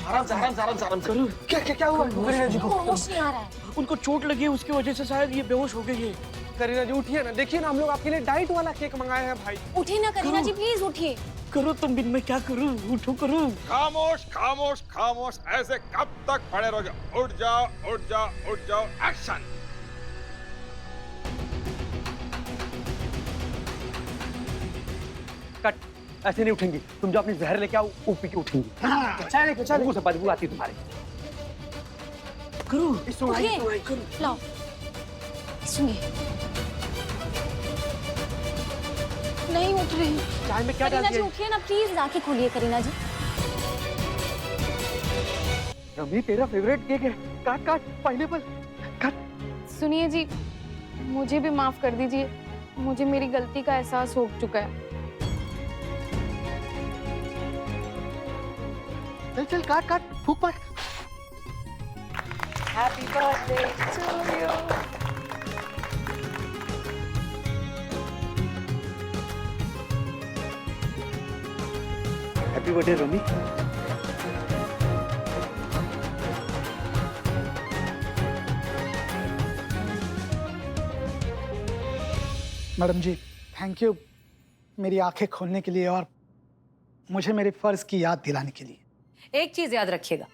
आराम से। क्या हुआ करीना जी को? होश नहीं आ रहा है। उनको चोट लगी है, उसकी वजह से शायद ये बेहोश हो गई है। करीना जी उठिए ना, देखिए ना हम लोग आपके लिए डाइट वाला केक मंगाए हैं भाई। उठिए ना करीना जी, प्लीज उठिए। करो तुम, बिन मैं क्या करूं? उठो करो। खामोश खामोश खामोश, ऐसे कब तक पड़े रहोगे? उठ जाओ उठ जाओ उठ जाओ, एक्शन। कट, ऐसे नहीं उठेंगी। तुम जो अपनी जहर लेके आओ वो पी के उठेंगी। चलो से बदबू आती है तुम्हारे। करो उठिए, लाओ सुनिए। नहीं उठ रही। चाय में क्या डाल करीना जी दिया? उठिए ना प्लीज, आंखें खोलिए करीना जी। रमी तेरा फेवरेट केक है। काट काट, पाइनएप्पल काट। सुनिए जी, मुझे भी माफ कर दीजिए। मुझे मेरी गलती का एहसास हो चुका है। चल चल काट काट, फूक मार। Happy birthday to you. Happy birthday Rami. Madam ji thank you मेरी आंखें खोलने के लिए और मुझे मेरे फर्ज की याद दिलाने के लिए। एक चीज याद रखिएगा,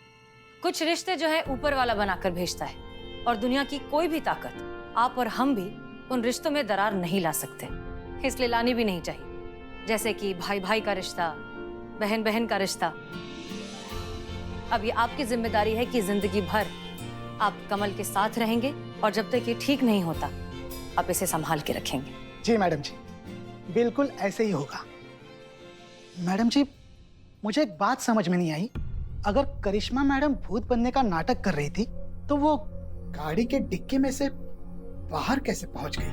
कुछ रिश्ते जो है ऊपर वाला बनाकर भेजता है, और दुनिया की कोई भी ताकत, आप और हम भी उन रिश्तों में दरार नहीं ला सकते, इसलिए लानी भी नहीं चाहिए। जैसे कि भाई भाई का रिश्ता, बहन बहन का रिश्ता। अब ये आपकी जिम्मेदारी है कि जिंदगी भर आप कमल के साथ रहेंगे, और जब तक ये ठीक नहीं होता आप इसे संभाल के रखेंगे। जी मैडम जी, बिल्कुल ऐसे ही होगा। मैडम जी मुझे एक बात समझ में नहीं आई, अगर करिश्मा मैडम भूत बनने का नाटक कर रही थी तो वो गाड़ी के डिक्की में से बाहर कैसे पहुंच गई?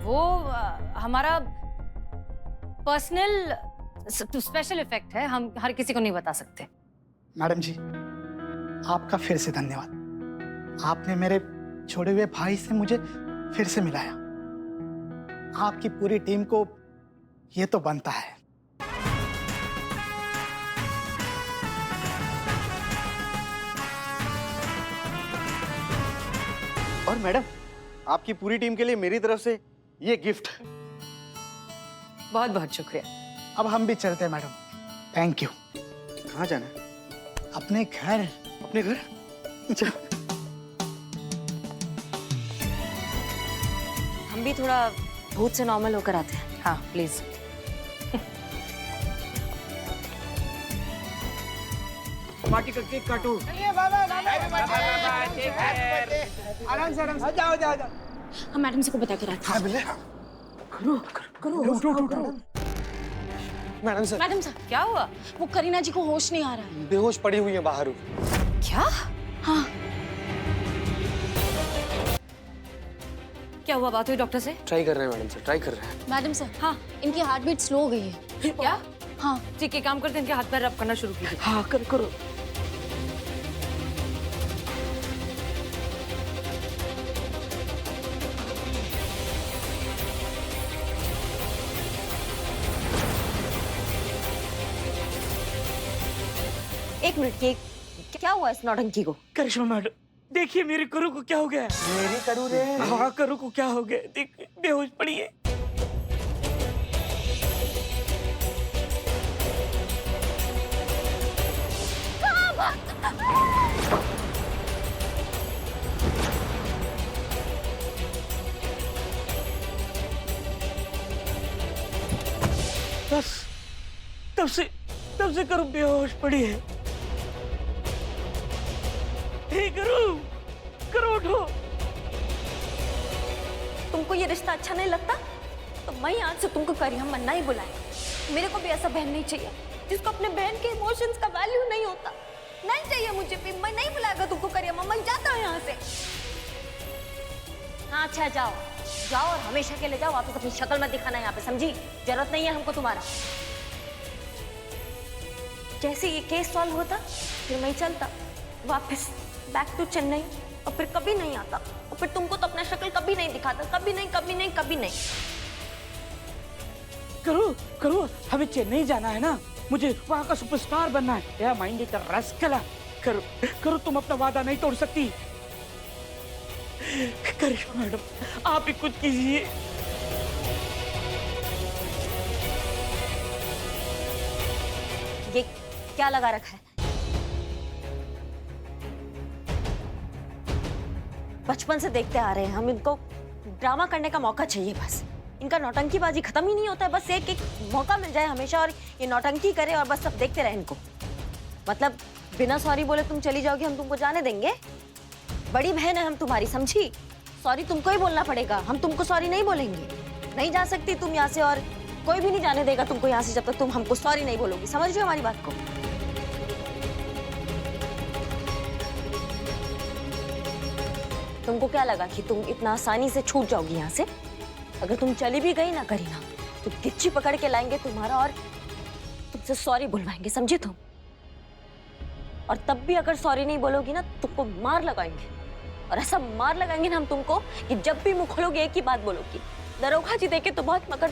वो हमारा पर्सनल स्पेशल इफेक्ट है, हम हर किसी को नहीं बता सकते। मैडम जी आपका फिर से धन्यवाद, आपने मेरे छोड़े हुए भाई से मुझे फिर से मिलाया। आपकी पूरी टीम को ये तो बनता है। और मैडम आपकी पूरी टीम के लिए मेरी तरफ से ये गिफ्ट। बहुत बहुत शुक्रिया। अब हम भी चलते हैं मैडम। Thank you. कहाँ जाना है? अपने घर। अपने घर? अच्छा। हम भी थोड़ा भूत से नॉर्मल होकर आते हैं। हाँ प्लीज। पार्टी का केक काटो। आराम से जाओ जाओ जाओ। हम मैडम से को बता कर आते हैं। करो। Madam sir. मैडम सर क्या हुआ? वो करीना जी को होश नहीं आ रहा है। बेहोश पड़ी हुई है बाहर। क्या? हाँ क्या हुआ? बात हुई डॉक्टर से? ट्राई कर रहे हैं मैडम सर, ट्राई कर रहे हैं। मैडम सर, हाँ इनकी हार्ट बीट स्लो हो गई है। क्या? हाँ ठीक है, काम करते हैं, इनके हाथ पैर रब करना शुरू कीजिए। हाँ करो। एक मिनट, ये क्या हुआ इस नौटंकी को? करिश्मा मैडम देखिए मेरे करू को क्या हो गया। मेरी करू रे। हाँ करू को क्या हो गया, देख बेहोश पड़ी है। बस तब से करू बेहोश पड़ी है। हे करो उठो। तुमको ये रिश्ता अच्छा नहीं लगता तो मैं आज से तुमको करिया मन्ना ही बुलाए। मेरे को भी ऐसा बहन नहीं चाहिए जिसको अपने बहन के इमोशंस का वैल्यू नहीं होता। नहीं चाहिए मुझे भी, मैं नहीं बुलाएगा तुमको करिया। मैं जाता हूँ यहाँ से। हाँ अच्छा जाओ और हमेशा के लिए जाओ। वापस अपनी शक्ल मत दिखाना यहाँ पे, समझी? जरूरत नहीं है हमको तुम्हारा। जैसे ये केस सॉल्व होता फिर मैं चलता वापस बैक टू चेन्नई, और फिर कभी नहीं आता। फिर तुमको तो अपना शक्ल कभी नहीं दिखाता, कभी नहीं कभी नहीं कभी नहीं। करो करो, हमें चेन्नई जाना है ना, मुझे वहाँ का सुपरस्टार बनना है। या माइंड इट रस्कला। करो करो, तुम अपना वादा नहीं तोड़ सकती। करिश्मा मैडम, आप ही कुछ कीजिए। ये क्या लगा रखा है? बचपन से देखते आ रहे हैं हम, इनको ड्रामा करने का मौका चाहिए बस। इनका नौटंकीबाजी खत्म ही नहीं होता है, बस एक एक मौका मिल जाए हमेशा और ये नौटंकी करे और बस सब देखते रहे इनको। मतलब बिना सॉरी बोले तुम चली जाओगी, हम तुमको जाने देंगे? बड़ी बहन है हम तुम्हारी, समझी? सॉरी तुमको ही बोलना पड़ेगा, हम तुमको सॉरी नहीं बोलेंगे। नहीं जा सकती तुम यहाँ से और कोई भी नहीं जाने देगा तुमको यहाँ से जब तक तुम हमको सॉरी नहीं बोलोगी। समझ रही हो हमारी बात को? तुमको क्या लगा कि तुम इतना आसानी से छूट जाओगी यहाँ से? अगर तुम चली भी गई ना करीना, तो गिच्ची पकड़ के लाएंगे तुम्हारा और तुमसे सॉरी बुलवाएंगे, समझे तुम? और तब भी अगर सॉरी नहीं बोलोगी ना, तुमको मार लगाएंगे। और ऐसा मार लगाएंगे ना हम तुमको कि जब भी मुंह खोलोगे एक ही बात बोलोगी। दरोगा जी देखे तो बहुत, मगर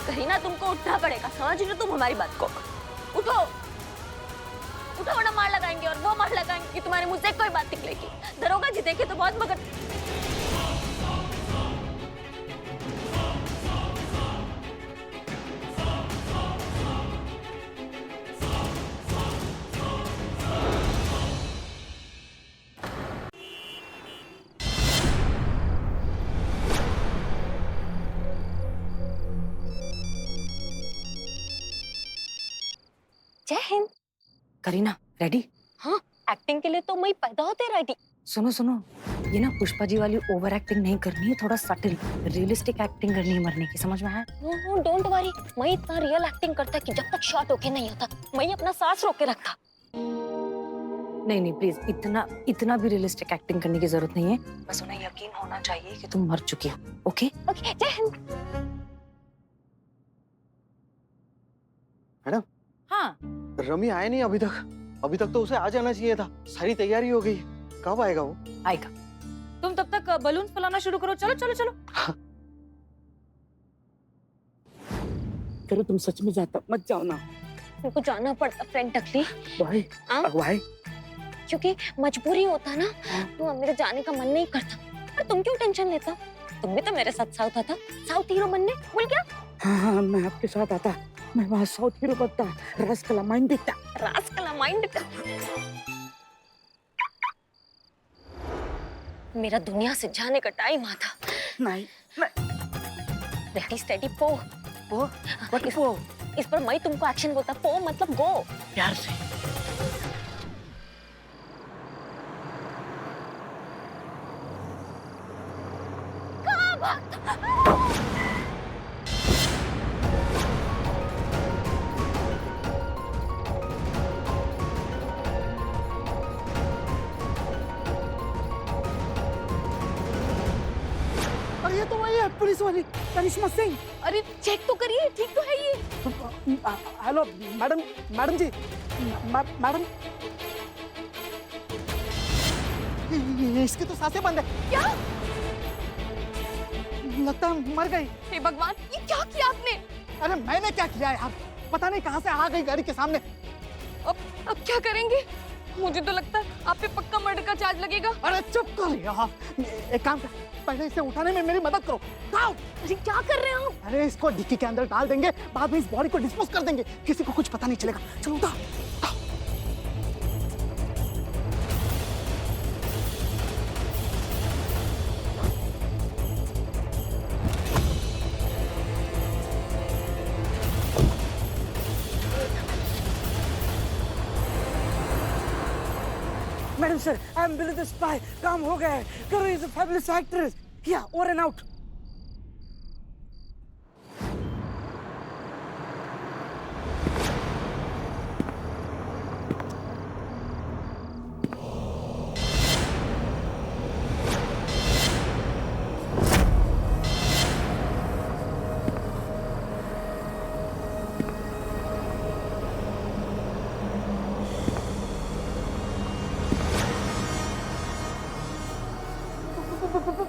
करीना तुमको उठना पड़ेगा, समझ रहे हो तुम हमारी बात को? उठो उठो, वरना मार लगाएंगे और वो मार लगाएंगे कि तुम्हारे मुंह से कोई बात निकलेगी। दरोगा जी देखे तो बहुत, मगर जय हिंद। करीना रेडी? हाँ, एक्टिंग के लिए तो मैं पैदा होते रेडी। सुनो सुनो, ये ना पुष्पा जी वाली ओवर एक्टिंग नहीं करनी है, थोड़ा सटल रियलिस्टिक एक्टिंग करनी है मरने की, समझ में आया? नो डोंट वरी, मैं इतना रियल एक्टिंग करता कि जब तक शॉट होके नहीं आता मैं अपना सांस रोक के रखता। नहीं नहीं प्लीज, इतना भी रियलिस्टिक एक्टिंग करने की जरूरत नहीं है, बस उन्हें यकीन होना चाहिए कि तुम मर चुकी हो। ओके ओके, जय हिंद। मैडम, हाँ रमी आया नहीं अभी तक तो उसे आ जाना चाहिए था। सारी तैयारी हो गई, कब आएगा वो? आएगा। तुम तब तक बलून फुलाना शुरू करो। चलो चलो चलो। करो, तुम सच में जाता मत जाओ ना। तुमको जाना पड़ता फ्रेंड टकली। भाई भाई, क्योंकि मजबूरी होता ना, तो मेरे जाने का मन नहीं करता। पर तुम क्यों टेंशन लेता? तुम भी तो मेरे साथ साउथ आता, साउथ हीरो बनने, भूल गया? हाँ मैं आपके साथ आता, मैं वहाँ साउथ हीरो बनता, रसकला माइंड दिखता। रास्कला माइंड का। मेरा दुनिया से जाने का टाइम आता। नहीं रेडी स्टेडी पो। वो इस पर मैं तुमको एक्शन बोलता, पो मतलब गो। प्यार से। कहाँ भागता? अरे ये तो वही है, पुलिस वाली करिश्मा सिंह। अरे चेक तो करिए, ठीक तो है ये। हेलो मैडम जी, मैडम ये इसकी तो सांसें बंद है। क्या? लगता है मर गई। हे भगवान, ये क्या किया आपने? अरे मैंने क्या किया यार, पता नहीं कहाँ से आ गई गाड़ी के सामने। अब क्या करेंगे? मुझे तो लगता है आप पे पक्का मर्डर का चार्ज लगेगा। अरे चुप कर यार, एक काम कर, पहले इसे उठाने में मेरी मदद करो। आओ। अरे क्या कर रहे हैं आप? अरे इसको डिक्की के अंदर डाल देंगे, बाद में इस बॉडी को डिस्पोज कर देंगे, किसी को कुछ पता नहीं चलेगा। चलो उठाओ। Madam sir, I am Billy the spy. काम हो गया है। करो, इज अ फैबुलस एक्ट्रेस। या ओवर एंड आउट।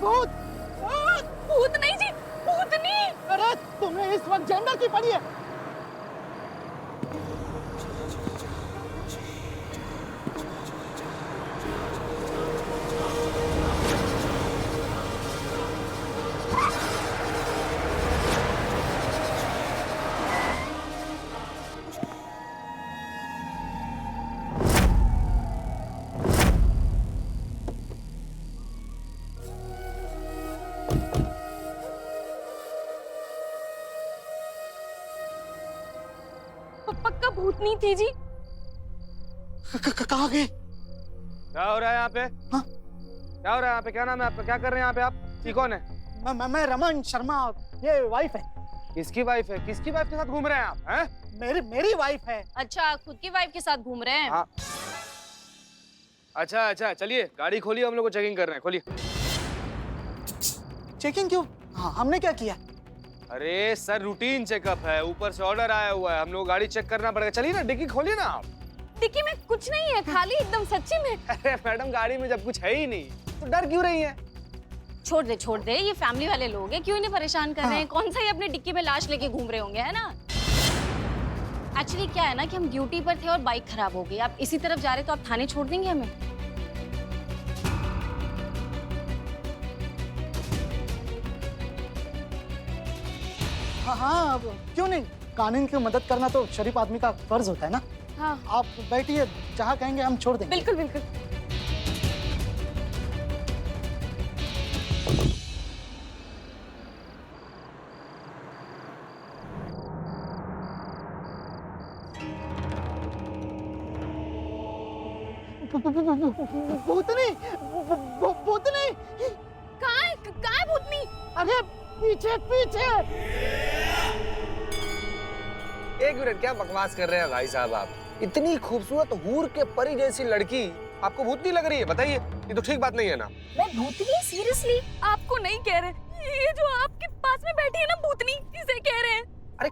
भूत। भूत नहीं जी, भूतनी। अरे तुम्हें इस वक्त जनरल की पड़ी है। पक्का भूतनी थी जी। कहाँ गए? क्या हो रहा है यहाँ पे? हाँ? क्या हो रहा है यहाँ पे? क्या नाम है आपका? क्या कर रहे हैं यहाँ पे आप? ये कौन है? मैं रमन शर्मा, ये वाइफ है। किसकी वाइफ है? किसकी वाइफ के साथ घूम रहे हैं आप? हैं? मेरी वाइफ है। अच्छा, खुद की वाइफ के साथ घूम रहे हैं? हाँ। अच्छा, चलिए गाड़ी खोलिए, हम लोग को चेकिंग कर रहे हैं। खोलिए। चेकिंग क्यों? हाँ, हमने क्या किया? अरे सर, रूटीन चेकअप है, ऊपर से ऑर्डर आया हुआ है, हम लोग गाड़ी चेक करना पड़ेगा। चलिए ना, डिक्की खोलिए ना आप। डिक्की में कुछ नहीं है, खाली एकदम सच्ची में। अरे मैडम, गाड़ी में जब कुछ है ही नहीं तो डर क्यों रही है? छोड़ दे, ये फैमिली वाले लोग हैं, क्यों इन्हें परेशान कर रहे हैं? कौन सा ये अपने डिक्की में लाश लेके घूम रहे होंगे, है ना? एक्चुअली क्या है ना कि हम ड्यूटी पर थे और बाइक खराब हो गई। आप इसी तरफ जा रहे तो आप थाने छोड़ देंगे हमें? हाँ, अब क्यों नहीं, कानून की मदद करना तो शरीफ आदमी का फर्ज होता है ना। हाँ, आप बैठिए, जहाँ कहेंगे हम छोड़ देंगे। बिल्कुल बिल्कुल। भूतनी, भूतनी। कहाँ है भूतनी? अरे पीछे पीछे। एक मिनट, क्या बकवास कर रहे हैं भाई साहब आप? इतनी खूबसूरत हूर के परी जैसी लड़की आपको भूतनी लग रही है? बताइए, ये तो ठीक बात नहीं है ना। मैं भूतनी? सीरियसली? आपको नहीं कह रहे, ये जो आपके पास में बैठी है ना भूतनी, इसे कह रहे हैं। अरे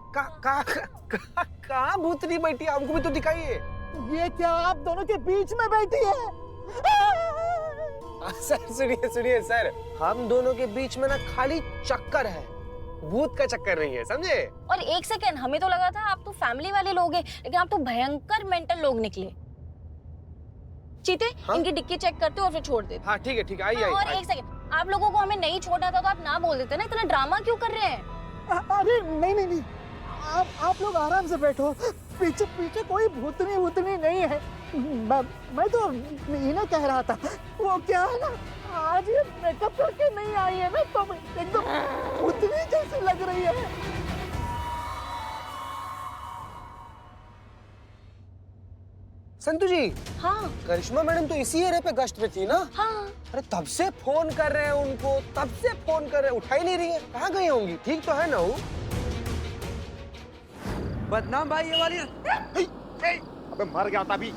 कहाँ भूतनी बैठी है? हमको भी तो दिखाइए। ये क्या आप दोनों के बीच में बैठी है? सर सुनिए सर, हम दोनों के बीच में ना खाली चक्कर है, भूत का चक्कर नहीं है, समझे? और एक सेकंड, हमें तो लगा था आप तो फैमिली वाले लोग हैं, लेकिन आप तो भयंकर मेंटल लोग निकले। चीते, हाँ? इनकी डिक्की चेक करते हो और फिर छोड़ देते। हाँ ठीक है, आइए और आइए। एक सेकंड, आप लोगों को हमें नहीं छोड़ना था तो आप ना बोल देते ना, इतना ड्रामा क्यों कर रहे हैं? अरे नहीं, आप लोग आराम से बैठो। पीछे कोई भूतनी नहीं है। मैं तो इन्हें कह रहा था, वो क्या है ना, आज ये मेकअप करके नहीं आई है ना, तो एकदम भूतनी जैसी लग रही है। संतु जी, हाँ करिश्मा मैडम तो इसी एरिया पे गश्त पे थी ना? हाँ। अरे तब से फोन कर रहे हैं उनको, उठा ही नहीं रही है। कहाँ गई होंगी? ठीक तो है ना वो? बदनाम भाई ये वाली। अबे मर गया था अभी।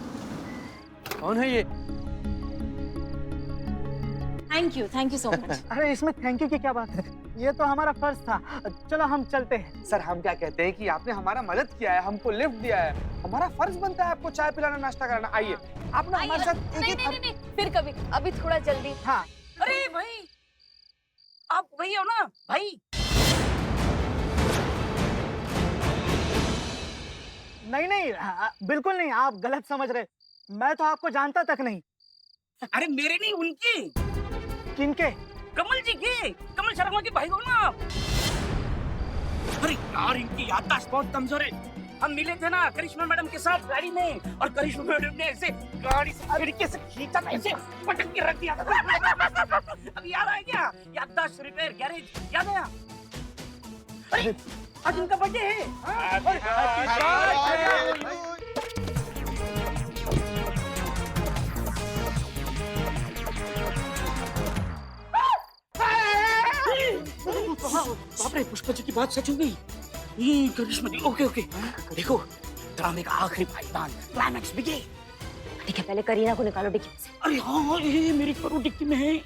कौन है ये? Thank you so much. अरे इसमें थैंक यू की क्या बात है, ये तो हमारा फर्ज था। चलो हम चलते हैं। सर, हम क्या कहते हैं कि आपने हमारा मदद किया है, हमको लिफ्ट दिया है, हमारा फर्ज बनता है आपको चाय पिलाना, नाश्ता कराना। आइए आप ना हमारे साथ नहीं, फिर कभी, अभी थोड़ा जल्दी। हाँ। अरे भाई, आप वही हो ना भाई? नहीं, बिल्कुल नहीं, आप गलत समझ रहे। मैं तो आपको जानता तक नहीं। अरे मेरे नहीं, उनके। किनके? कमल जी के, कमल शर्मा के भाई हो ना आप? अरे यार, इनकी याददाश्त बहुत कमजोर है। हम मिले थे ना करिश्मा मैडम के साथ गाड़ी में, और करिश्मा मैडम ने ऐसे गाड़ी से खिड़की से खींचा, ऐसे पटक के रख दिया। अभी याद आया क्या? याददाश्त रिपेयर गैरेज याद आया? अरे आज इनका बर्थडे है। बाप रे, पुष्पा जी की बात सच हो गई। ये करिश्मा जी, ओके। देखो, ड्रामे का आखिरी पायदान, क्लाइमैक्स भी ये। ठीक है, पहले करीना को निकालो डिक्की से। अरे हाँ, ये मेरी करो डिक्की में है।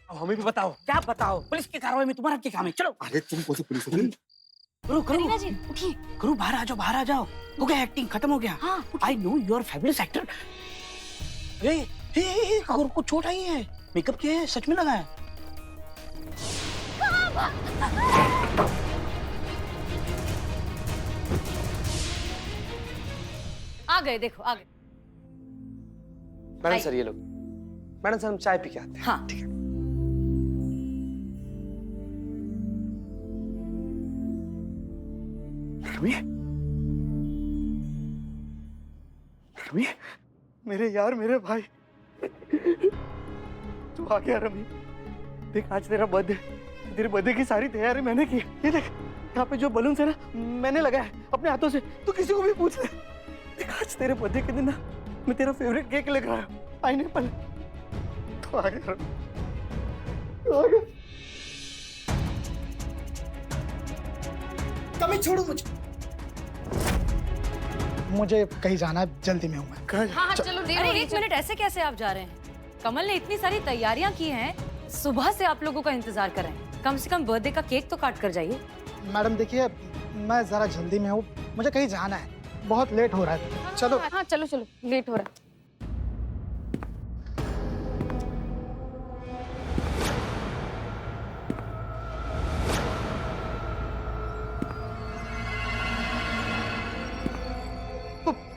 अब हमें भी बताओ। क्या बताओ? पुलिस की कार्रवाई में तुम्हारा क्या काम है? चलो। अरे तुम कौन सी पुलिस हो? करो करीना जी उठिए। करो, बाहर आ जाओ। हो गया, एक्टिंग खत्म हो गया। हाँ, I know you are fabulous actor. को चोट आई है, मेकअप किया है, सच में लगा है। आ गए, देखो आ गए। मैडम आई। सर ये लोग। मैडम सर हम चाय पी के आते हैं। हाँ ठीक है। रमी, रमी, मेरे यार, मेरे भाई, तू आ गया रमी। देख आज तेरा बर्थडे, तेरे बर्थडे की सारी तैयारी मैंने की। ये देख यहाँ पे जो बलून है ना, मैंने लगाया है अपने हाथों से। तू किसी को भी पूछ ले। देख आज तेरे बर्थडे के दिन ना मैं तेरा फेवरेट केक लेकर आया हूँ, पाइनएप्पल। तो आ गया रमी, तू आ गया। कमी छोड़ो मुझे कहीं जाना है, जल्दी में हूँ मैं। हाँ चलो देर हो अरे रही है, एक मिनट, ऐसे कैसे आप जा रहे हैं? कमल ने इतनी सारी तैयारियां की हैं, सुबह से आप लोगों का इंतजार कर रहे हैं। कम से कम बर्थडे का केक तो काट कर जाइए। मैडम देखिए, मैं जरा जल्दी में हूँ, मुझे कहीं जाना है, बहुत लेट हो रहा है। चलो। हाँ चलो चलो, लेट हो रहा है।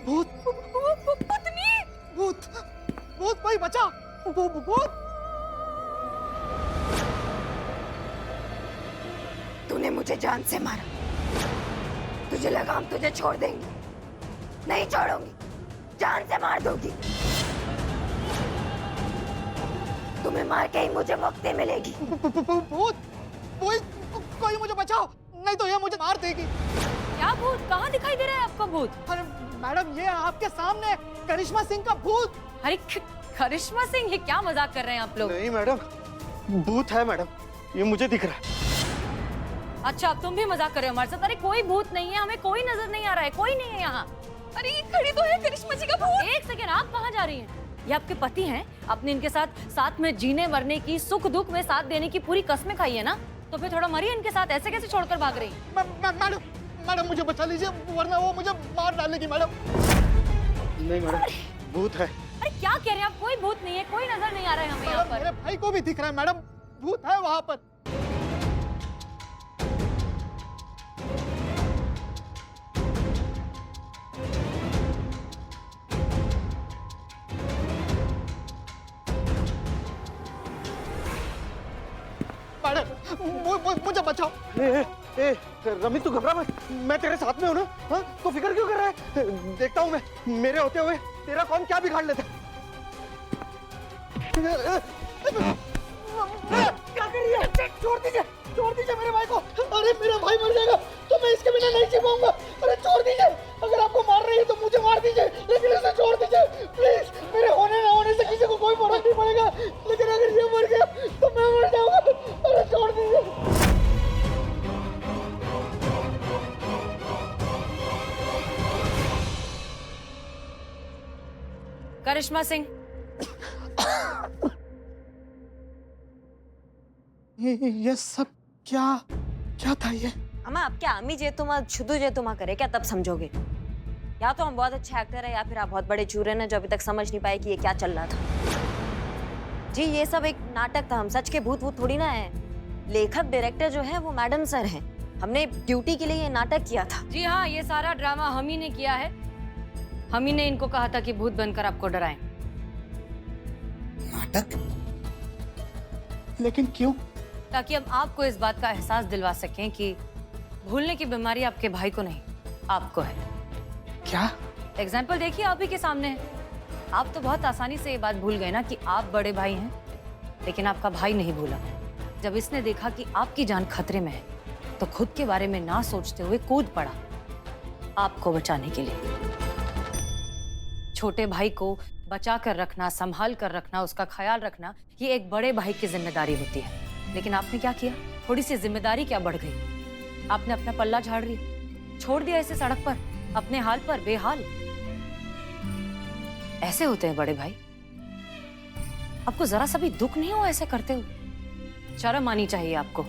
भूत, भूत, भूत भाई बचा, भूत। तूने मुझे जान से मारा, तुझे लगा हम तुझे छोड़ देंगे? नहीं छोड़ूंगी, जान से मार दूंगी। तुम्हें मार के ही मुझे मुक्ति मिलेगी। भूत, कोई मुझे बचाओ, नहीं तो ये मुझे मार देगी। क्या भूत? कहाँ दिखाई दे रहा है आपका भूत? अरे मैडम, ये आपके सामने करिश्मा सिंह का भूत। अरे करिश्मा सिंह, ये क्या मजाक कर रहे हैं आप लोग? नहीं मैडम, भूत है मैडम, ये मुझे दिख रहा है। अच्छा, अब तुम भी मजाक कर रहे हो हमारे साथ? अरे कोई भूत नहीं है, हमें कोई नजर नहीं आ रहा है, कोई नहीं है यहाँ। अरे ये खड़ी तो है करिश्मा जी का भूत। एक सेकेंड, आप कहाँ जा रही हैं? ये आपके पति हैं, आपने इनके साथ में जीने मरने की, सुख दुख में साथ देने की पूरी कसमें खाई है ना, तो फिर थोड़ा मरिए इनके साथ। ऐसे कैसे छोड़कर भाग रही हैं? मैडम मुझे बचा लीजिए, वरना वो मुझे मार डालेगी मैडम। नहीं मैडम, भूत है। अरे क्या कह रहे हैं आप? कोई भूत नहीं है, कोई नजर नहीं आ रहा है हमें यहाँ पर। मेरे भाई को भी दिख रहा है मैडम, भूत है वहाँ पर। मैडम मुझे बचाओ। ए, रमी तू घबरा मत, मैं तेरे साथ में हूँ ना। हाँ, तो फिक्र क्यों कर रहा है? देखता हूँ मैं, मेरे होते हुए तेरा कौन क्या बिगाड़ लेता। क्या कर रही है? छोड़ दीजिए मेरे भाई को। अरे मेरा भाई मर जाएगा तो मैं इसके बिना नहीं जी पाऊंगा। अरे छोड़ दीजिए, अगर आपको मार रही है तो मुझे मार दीजिए, लेकिन इसे छोड़ दीजिए प्लीज। मेरे होने ना होने से किसी को कोई फर्क नहीं पड़ेगा, लेकिन अगर ये मर गया तो मैं मर जाऊंगा। अरे छोड़ दीजिए। करिश्मा सिंह, ये सब क्या था ये? अम्मा आपके आमी जे तुम शुद्ध जे तुम करे क्या, तब समझोगे। या तो हम बहुत अच्छे एक्टर है, या फिर आप बहुत बड़े चूरन हैं जो अभी तक समझ नहीं पाए कि ये क्या चल रहा था। जी ये सब एक नाटक था, हम सच के भूत वूत थोड़ी ना है। लेखक डायरेक्टर जो है वो मैडम सर हैं, हमने ड्यूटी के लिए ये नाटक किया था। जी हाँ, ये सारा ड्रामा हम ही ने किया है। हम ही ने इनको कहा था कि भूत बनकर आपको डराएं। नाटक? लेकिन क्यों? ताकि हम आपको इस बात का एहसास दिलवा सकें कि भूलने की बीमारी आपके भाई को नहीं, आपको है। क्या? एग्जाम्पल देखिए, आप ही के सामने है। आप तो बहुत आसानी से ये बात भूल गए ना कि आप बड़े भाई हैं, लेकिन आपका भाई नहीं भूला। जब इसने देखा कि आपकी जान खतरे में है, तो खुद के बारे में ना सोचते हुए कूद पड़ा आपको बचाने के लिए। छोटे भाई को बचा कर रखना, संभाल कर रखना, उसका ख्याल रखना, ये एक बड़े भाई की जिम्मेदारी होती है। लेकिन आपने क्या किया? थोड़ी सी जिम्मेदारी क्या बढ़ गई? आपने अपना पल्ला झाड़ लिया, छोड़ दिया इसे सड़क पर, अपने हाल पर बेहाल। ऐसे होते हैं बड़े भाई। आपको जरा सा भी दुख नहीं हुआ ऐसे करते हुए? शर्म आनी चाहिए आपको।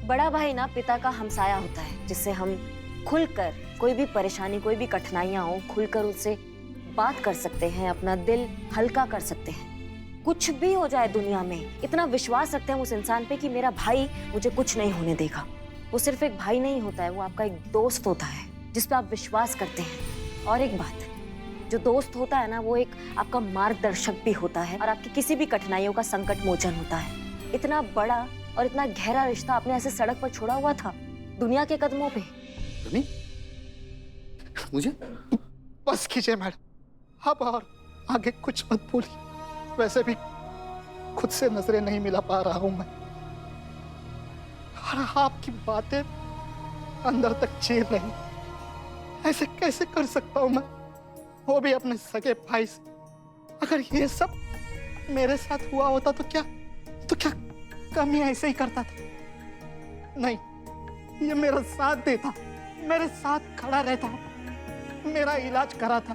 बड़ा भाई ना पिता का हमसाया होता है, जिससे हम खुलकर कोई भी परेशानी, कोई भी कठिनाइयां हो, खुलकर उससे बात कर सकते हैं, अपना दिल हल्का कर सकते हैं। कुछ भी हो जाए दुनिया में, इतना विश्वास रखते हैं उस इंसान पे कि मेरा भाई मुझे कुछ नहीं होने देगा। वो सिर्फ एक भाई नहीं होता है, वो आपका एक दोस्त होता है जिस पे आप विश्वास करते हैं। और एक बात, जो दोस्त होता है ना, वो एक आपका मार्गदर्शक भी होता है और आपकी किसी भी कठिनाइयों का संकट मोचन होता है। इतना बड़ा और इतना गहरा रिश्ता आपने ऐसे सड़क पर छोड़ा हुआ था, दुनिया के कदमों पे। मुझे बस कीजिए मैडम, अब और आगे कुछ मत बोलिए। वैसे भी खुद से नजरें नहीं मिला पा रहा हूं मैं, और आपकी बातें अंदर तक चीर रही। ऐसे कैसे कर सकता हूं मैं, वो भी अपने सगे भाई से? अगर ये सब मेरे साथ हुआ होता तो क्या कमी ऐसे ही करता था? नहीं, ये मेरा साथ देता, मेरे साथ खड़ा रहता, मेरा इलाज करा था।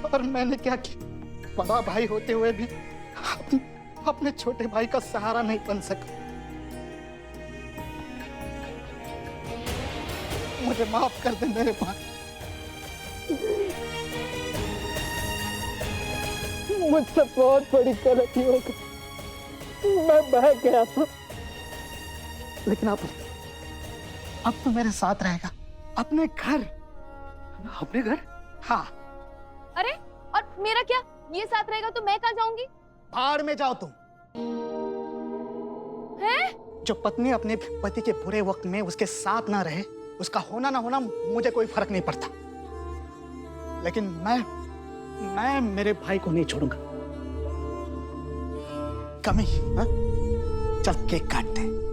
और मैंने क्या किया? बड़ा भाई होते हुए भी अपने छोटे भाई का सहारा नहीं बन सका। मुझे माफ कर दे मेरे भाई, मुझसे बहुत बड़ी गलती हो गई, मैं बह गया था। लेकिन अब तो मेरे साथ रहेगा, अपने घर। अपने घर? हाँ। अरे और मेरा क्या? ये साथ रहेगा तो मैं कहाँ जाऊंगी? भाड़ में जाओ तुम। हैं? जो पत्नी अपने पति के बुरे वक्त में उसके साथ ना रहे, उसका होना ना होना मुझे कोई फर्क नहीं पड़ता। लेकिन मैं मेरे भाई को नहीं छोड़ूंगा। कमी, हाँ? चल केक काटते हैं।